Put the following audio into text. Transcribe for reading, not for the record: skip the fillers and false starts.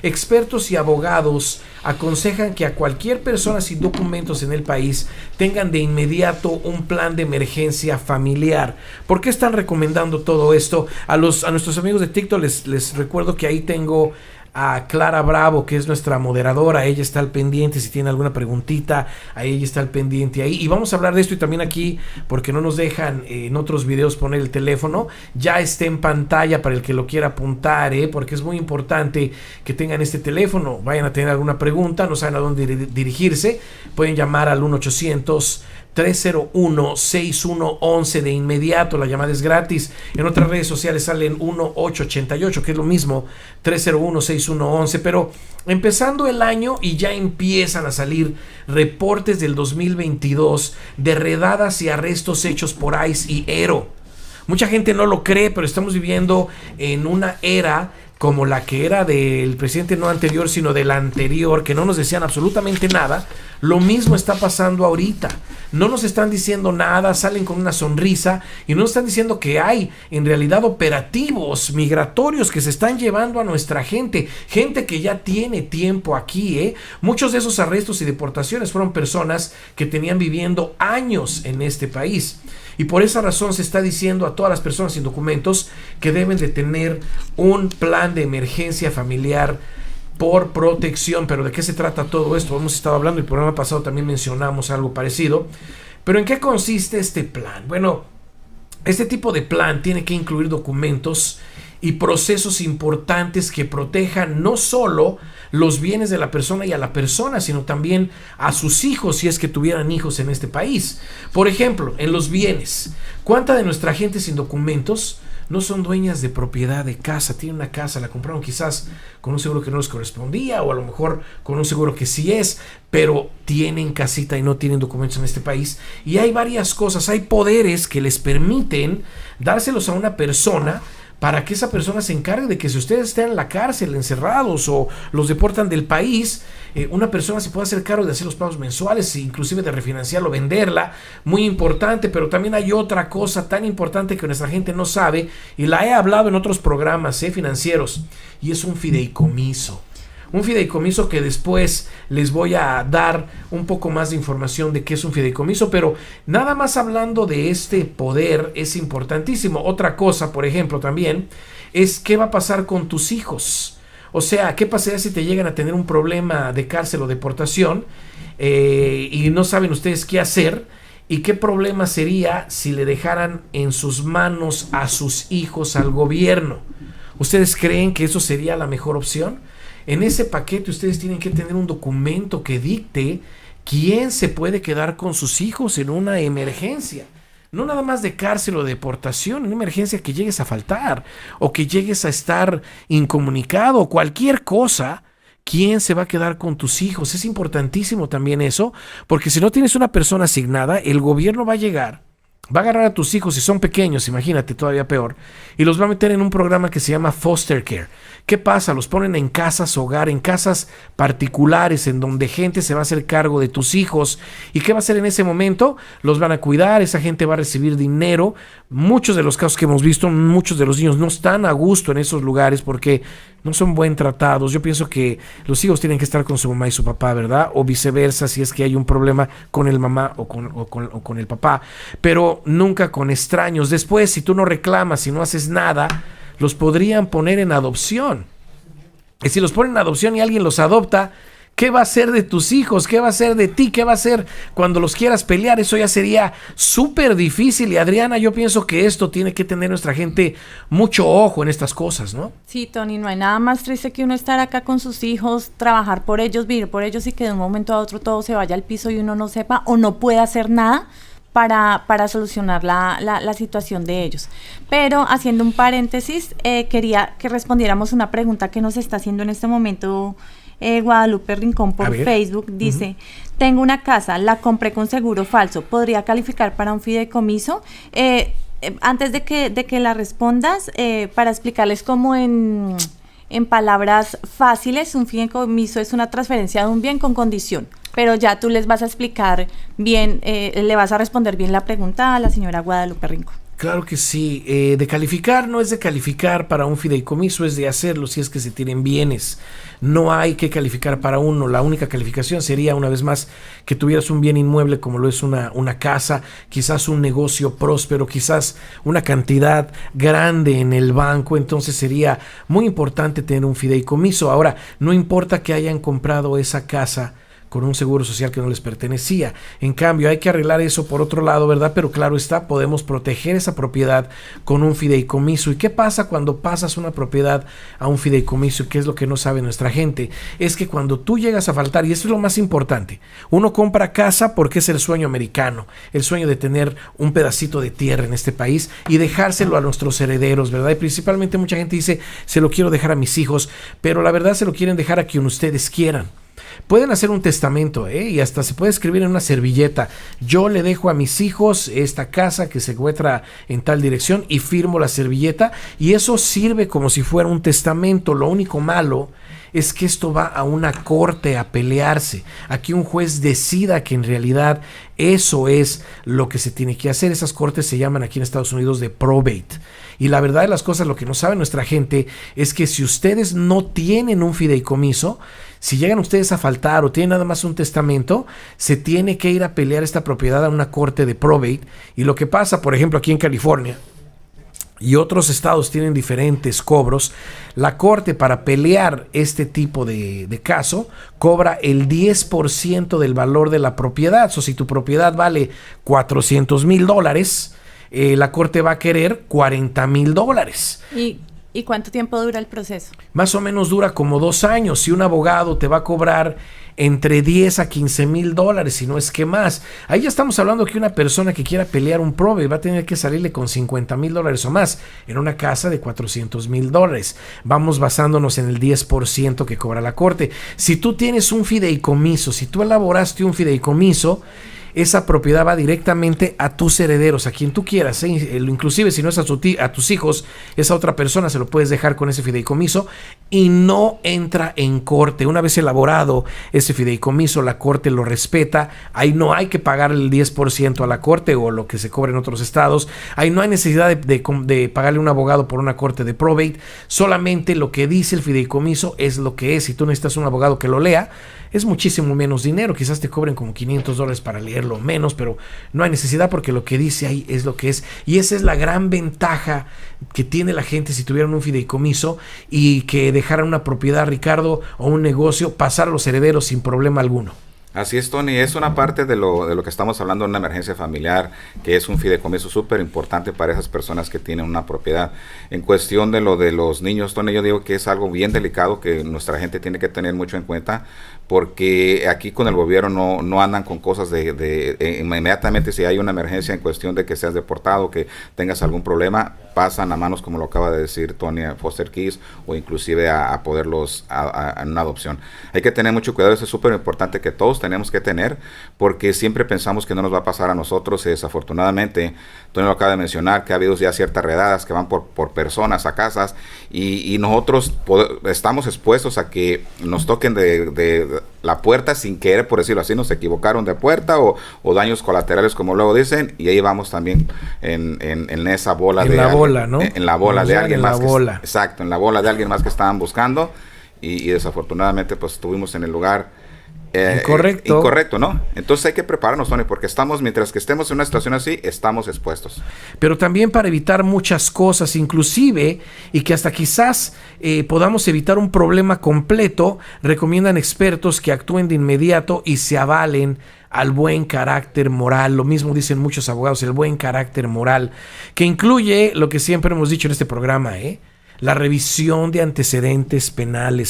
expertos y abogados aconsejan que a cualquier persona sin documentos en el país tengan de inmediato un plan de emergencia familiar. ¿Por qué están recomendando todo esto? A nuestros amigos de TikTok les recuerdo que ahí tengo a Clara Bravo, que es nuestra moderadora. Ella está al pendiente, si tiene alguna preguntita, ahí ella está al pendiente ahí, y vamos a hablar de esto. Y también aquí, porque no nos dejan en otros videos poner el teléfono, ya está en pantalla para el que lo quiera apuntar, porque es muy importante que tengan este teléfono. Vayan a tener alguna pregunta, no saben a dónde dirigirse, pueden llamar al 1-800-301-6111 de inmediato. La llamada es gratis. En otras redes sociales salen 1888, que es lo mismo, 301-6111. Pero empezando el año y ya empiezan a salir reportes del 2022 de redadas y arrestos hechos por ICE y ERO. Mucha gente no lo cree, pero estamos viviendo en una era como la que era del presidente no anterior, sino del anterior, que no nos decían absolutamente nada. Lo mismo está pasando ahorita. No nos están diciendo nada, salen con una sonrisa y no nos están diciendo que hay en realidad operativos migratorios que se están llevando a nuestra gente que ya tiene tiempo aquí. Muchos de esos arrestos y deportaciones fueron personas que tenían viviendo años en este país. Y por esa razón se está diciendo a todas las personas sin documentos que deben de tener un plan de emergencia familiar por protección. Pero ¿de qué se trata todo esto? Hemos estado hablando, el programa pasado también mencionamos algo parecido. Pero ¿en qué consiste este plan? Bueno, este tipo de plan tiene que incluir documentos y procesos importantes que protejan no solo los bienes de la persona y a la persona, sino también a sus hijos, si es que tuvieran hijos en este país. Por ejemplo, en los bienes, ¿cuánta de nuestra gente sin documentos no son dueñas de propiedad de casa? Tienen una casa, la compraron quizás con un seguro que no les correspondía, o a lo mejor con un seguro que sí es, pero tienen casita y no tienen documentos en este país. Y hay varias cosas, hay poderes que les permiten dárselos a una persona para que esa persona se encargue de que si ustedes están en la cárcel, encerrados o los deportan del país, una persona se puede hacer cargo de hacer los pagos mensuales, inclusive de refinanciarlo, venderla. Muy importante. Pero también hay otra cosa tan importante que nuestra gente no sabe, y la he hablado en otros programas financieros, y es un fideicomiso. Un fideicomiso que después les voy a dar un poco más de información de qué es un fideicomiso, pero nada más hablando de este poder es importantísimo. Otra cosa, por ejemplo, también es qué va a pasar con tus hijos. O sea, qué pasaría si te llegan a tener un problema de cárcel o deportación y no saben ustedes qué hacer, y qué problema sería si le dejaran en sus manos a sus hijos al gobierno. ¿Ustedes creen que eso sería la mejor opción? En ese paquete ustedes tienen que tener un documento que dicte quién se puede quedar con sus hijos en una emergencia. No nada más de cárcel o deportación, en una emergencia que llegues a faltar o que llegues a estar incomunicado o cualquier cosa. ¿Quién se va a quedar con tus hijos? Es importantísimo también eso, porque si no tienes una persona asignada, el gobierno va a llegar, va a agarrar a tus hijos si son pequeños, imagínate, todavía peor, y los va a meter en un programa que se llama foster care. ¿Qué pasa? Los ponen en casas hogar, en casas particulares, en donde gente se va a hacer cargo de tus hijos. ¿Y qué va a hacer en ese momento? Los van a cuidar, esa gente va a recibir dinero. Muchos de los casos que hemos visto, muchos de los niños no están a gusto en esos lugares porque no son buen tratados. Yo pienso que los hijos tienen que estar con su mamá y su papá, ¿verdad? O viceversa, si es que hay un problema con el mamá o con el papá, pero nunca con extraños. Después, si tú no reclamas, si no haces nada, los podrían poner en adopción. Y si los ponen en adopción y alguien los adopta, ¿qué va a hacer de tus hijos? ¿Qué va a hacer de ti? ¿Qué va a hacer cuando los quieras pelear? Eso ya sería súper difícil. Y Adriana, yo pienso que esto tiene que tener nuestra gente mucho ojo en estas cosas, ¿no? Sí, Tony, no hay nada más triste que uno estar acá con sus hijos, trabajar por ellos, vivir por ellos, y que de un momento a otro todo se vaya al piso y uno no sepa o no pueda hacer nada para solucionar la situación de ellos. Pero haciendo un paréntesis, quería que respondiéramos una pregunta que nos está haciendo en este momento Guadalupe Rincón por Facebook. Dice, tengo una casa, la compré con seguro falso, ¿podría calificar para un fideicomiso? Antes de que la respondas, para explicarles cómo en palabras fáciles, un fideicomiso es una transferencia de un bien con condición. Pero ya tú les vas a explicar bien, le vas a responder bien la pregunta a la señora Guadalupe Rincón. Claro que sí. De calificar no es de calificar para un fideicomiso, es de hacerlo si es que se tienen bienes. no hay que calificar para uno. La única calificación sería, una vez más, que tuvieras un bien inmueble como lo es una casa, quizás un negocio próspero, quizás una cantidad grande en el banco. Entonces sería muy importante tener un fideicomiso. Ahora, no importa que hayan comprado esa casa con un seguro social que no les pertenecía. En cambio, hay que arreglar eso por otro lado, ¿verdad? Pero claro está, podemos proteger esa propiedad con un fideicomiso. ¿Y qué pasa cuando pasas una propiedad a un fideicomiso? ¿Qué es lo que no sabe nuestra gente? Es que cuando tú llegas a faltar, y esto es lo más importante, uno compra casa porque es el sueño americano, el sueño de tener un pedacito de tierra en este país y dejárselo a nuestros herederos, ¿verdad? Y principalmente mucha gente dice, se lo quiero dejar a mis hijos, pero la verdad se lo quieren dejar a quien ustedes quieran. Pueden hacer un testamento, y hasta se puede escribir en una servilleta: yo le dejo a mis hijos esta casa que se encuentra en tal dirección, y firmo la servilleta, y eso sirve como si fuera un testamento. Lo único malo es que esto va a una corte a pelearse. Aquí un juez decida que en realidad eso es lo que se tiene que hacer. Esas cortes se llaman aquí en Estados Unidos de probate. Y la verdad de las cosas, lo que no sabe nuestra gente es que si ustedes no tienen un fideicomiso, si llegan ustedes a faltar o tienen nada más un testamento, se tiene que ir a pelear esta propiedad a una corte de probate. Y lo que pasa, por ejemplo, aquí en California, y otros estados tienen diferentes cobros, la corte, para pelear este tipo de caso, cobra el 10% del valor de la propiedad. O si tu propiedad vale $400,000, la corte va a querer $40,000. ¿Y cuánto tiempo dura el proceso? Más o menos dura como 2 años. Si un abogado te va a cobrar entre $10,000 a $15,000, si no es que más. Ahí ya estamos hablando que una persona que quiera pelear un probate va a tener que salirle con $50,000 o más en una casa de $400,000. Vamos basándonos en el 10% que cobra la corte. Si tú tienes un fideicomiso, si tú elaboraste un fideicomiso, esa propiedad va directamente a tus herederos, a quien tú quieras, inclusive si no es a tus hijos, esa otra persona se lo puedes dejar con ese fideicomiso y no entra en corte. Una vez elaborado ese fideicomiso, la corte lo respeta. Ahí no hay que pagar el 10% a la corte o lo que se cobra en otros estados. Ahí no hay necesidad de pagarle a un abogado por una corte de probate. Solamente lo que dice el fideicomiso es lo que es. Si tú necesitas un abogado que lo lea, es muchísimo menos dinero. Quizás te cobren como $500 para leerlo menos, pero no hay necesidad porque lo que dice ahí es lo que es. Y esa es la gran ventaja que tiene la gente si tuvieran un fideicomiso y que dejaran una propiedad, Ricardo, o un negocio, pasar a los herederos sin problema alguno. Así es, Tony, es una parte de lo que estamos hablando en una emergencia familiar, que es un fideicomiso súper importante para esas personas que tienen una propiedad. En cuestión de lo de los niños, Tony, yo digo que es algo bien delicado que nuestra gente tiene que tener mucho en cuenta, porque aquí con el gobierno no andan con cosas inmediatamente si hay una emergencia en cuestión de que seas deportado, que tengas algún problema, pasan a manos, como lo acaba de decir Tony, a foster kids o inclusive a poderlos a una adopción. Hay que tener mucho cuidado, eso es súper importante que todos tenemos que tener, porque siempre pensamos que no nos va a pasar a nosotros y desafortunadamente, Tony lo acaba de mencionar, que ha habido ya ciertas redadas que van por personas a casas y nosotros estamos expuestos a que nos toquen de la puerta sin querer, por decirlo así, nos equivocaron de puerta o daños colaterales, como luego dicen, y ahí vamos también en esa bola de alguien, bola, ¿no? En la bola de alguien más. Exacto, en la bola de alguien más que estaban buscando y desafortunadamente pues estuvimos en el lugar incorrecto, ¿no? Entonces hay que prepararnos, Tony, porque mientras que estemos en una situación así, estamos expuestos. Pero también para evitar muchas cosas, inclusive, y que hasta quizás podamos evitar un problema completo, recomiendan expertos que actúen de inmediato y se avalen al buen carácter moral. Lo mismo dicen muchos abogados, el buen carácter moral, que incluye lo que siempre hemos dicho en este programa, la revisión de antecedentes penales.